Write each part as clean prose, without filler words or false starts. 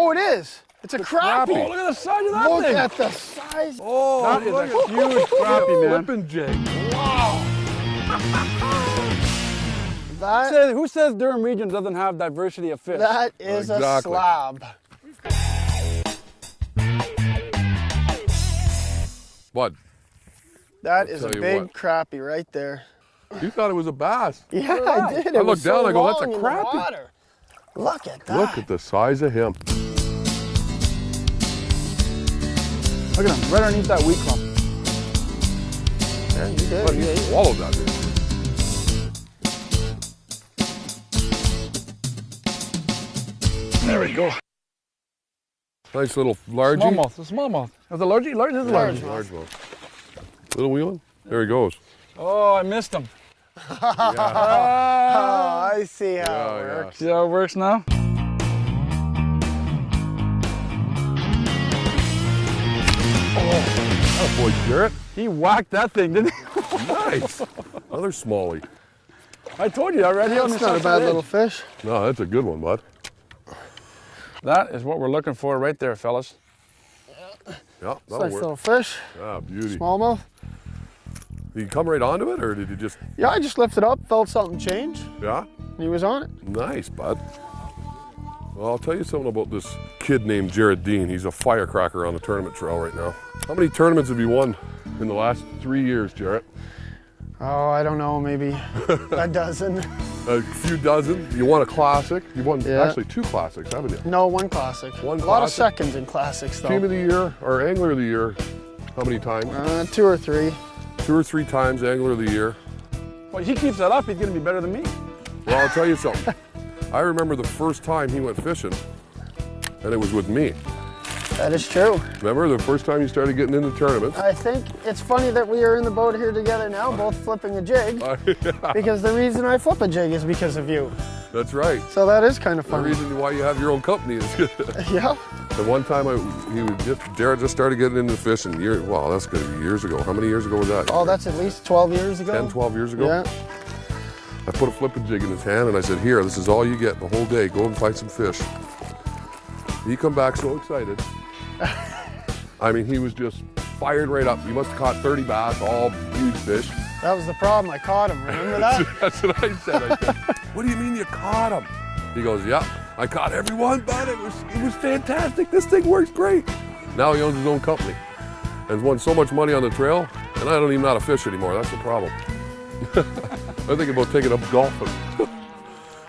Oh, it is. It's a crappie. Oh, look at the size of that thing. Look at the size. Oh, that is a huge crappie, man. Flipping jig. Wow. Who says Durham region doesn't have diversity of fish? That is a slab. Bud, That is a big crappie right there. you thought it was a bass. Yeah, I did. I looked down, I go, that's a crappie. Look at that. Look at the size of him. Look at him, right underneath that wheat clump. Yeah, you did. But he swallowed that dude. There we go. Nice little largie. Smallmouth, a smallmouth. Is it largie? Large is a large. Largemouth. Little wheeling. There he goes. Oh, I missed him. Oh, I see how it works. See how it works now? Oh, boy, Jarrett. He whacked that thing, didn't he? Nice. Another smallie. I told you already. That's not a bad little fish. No, that's a good one, bud. That is what we're looking for right there, fellas. Yeah, It's a that'll nice work. little fish. Ah, beauty. Smallmouth. Did you come right onto it, or did you just... Yeah, I just lifted up, felt something change, Yeah? and he was on it. Nice, bud. Well, I'll tell you something about this kid named Jared Dean. He's a firecracker on the tournament trail right now. How many tournaments have you won in the last 3 years, Jarrett? Oh, I don't know, maybe a dozen. A few dozen. You won a classic. You won Yeah. actually 2 classics, haven't you? No, one classic. One a lot of classic? seconds in classics, though. Team of the year or angler of the year, how many times? 2 or 3. 2 or 3 times angler of the year. Well, he keeps that up, he's going to be better than me. Well, I'll tell you something. I remember the first time he went fishing, and it was with me. That is true. Remember the first time you started getting into tournaments? I think it's funny that we are in the boat here together now, both flipping a jig, because the reason I flip a jig is because of you. That's right. So that is kind of The funny. reason why you have your own company is. Yeah. The one time Jared just started getting into fishing. Wow, that's good. Years ago. How many years ago was that? Oh, that's at least 12 years ago. 10, 12 years ago? Yeah. I put a flipping jig in his hand and I said, here, this is all you get the whole day. Go and find some fish. He come back so excited. I mean, he was just fired right up. He must have caught 30 bass, all huge fish. That was the problem. I caught him. Remember that? That's what I said. I said, what do you mean you caught him? He goes, yeah, I caught everyone, but it was fantastic. This thing works great. Now he owns his own company and has won so much money on the trail, and I don't even know how to fish anymore. That's the problem. I think about taking up golfing.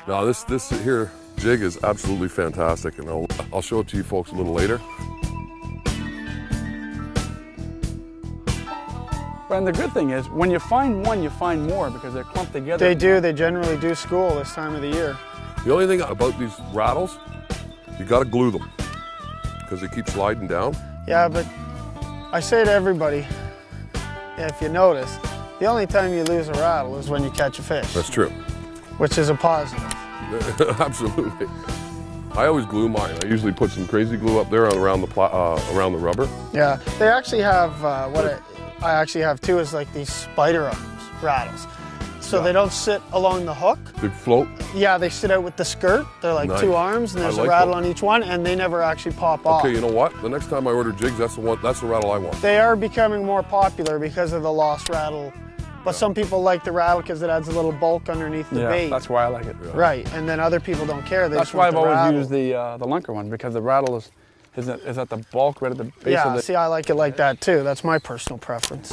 Now this here jig is absolutely fantastic, and I'll show it to you folks a little later. And the good thing is, when you find one, you find more because they're clumped together. They do. They generally do school this time of the year. The only thing about these rattles, you got to glue them because they keep sliding down. Yeah, but I say to everybody, if you notice, the only time you lose a rattle is when you catch a fish. That's true. Which is a positive. Absolutely. I always glue mine. I usually put some crazy glue up there around the rubber. Yeah, they actually have I actually have too is like these spider arms rattles. So they don't sit along the hook. They float. Yeah, they sit out with the skirt. They're like Nice. 2 arms, and there's a rattle on each one, and they never actually pop off. Okay, you know what? The next time I order jigs, that's the rattle I want. They are becoming more popular because of the lost rattle. But some people like the rattle because it adds a little bulk underneath the bait. That's why I like it. Yeah. Right, and then other people don't care. They That's just why want I've the always rattle. used the lunker one, because the rattle is at the bulk, right at the base Yeah, of the... see, I like it like that too. That's my personal preference.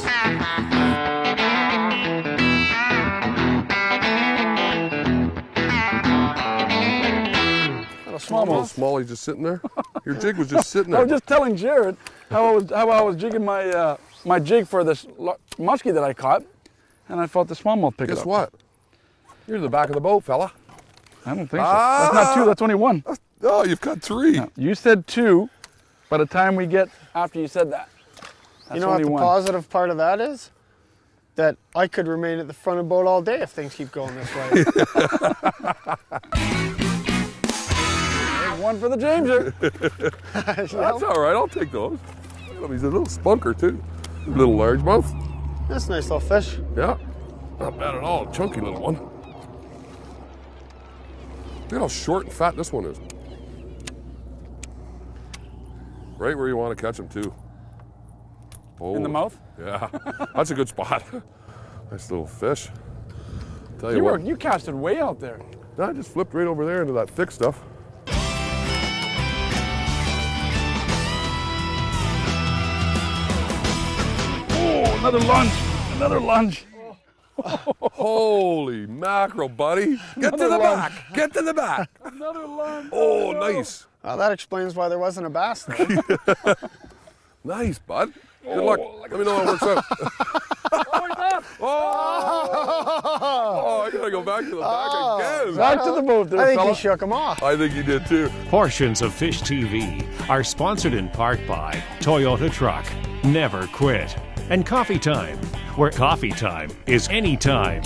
Smallmouth. Smalley just sitting there. Your jig was just sitting there. I was just telling Jared how I was jigging my my jig for this muskie that I caught, and I felt the smallmouth pick it up. Guess what? You're in the back of the boat, fella. I don't think so. That's not 2, that's only 1. Oh, you've got 3. No, you said 2 by the time we get after you said that. That's You know what only the 1. positive part of that is? That I could remain at the front of the boat all day if things keep going this way. There's 1 for the Jameser. That's all right. I'll take those. Look at him. He's a little spunker too. Little largemouth. That's a nice little fish. Yeah. Not bad at all. Chunky little one. Look at how short and fat this one is. Right where you want to catch them too. Oh, In the mouth? Yeah, that's a good spot. Nice little fish. Tell you what. You casted way out there. I just flipped right over there into that thick stuff. Oh, another lunge. Another lunge. Holy mackerel, buddy. Get to the back. Get to the back. Another lunge. Oh, nice. That explains why there wasn't a bass there. Nice, bud. Good luck. Let me know how it works out. Oh, I gotta go back to the back again. Back to the boat there, I think fella. he shook him off. I think he did too. Portions of Fish TV are sponsored in part by Toyota Truck, Never Quit, and Coffee Time, where coffee time is anytime.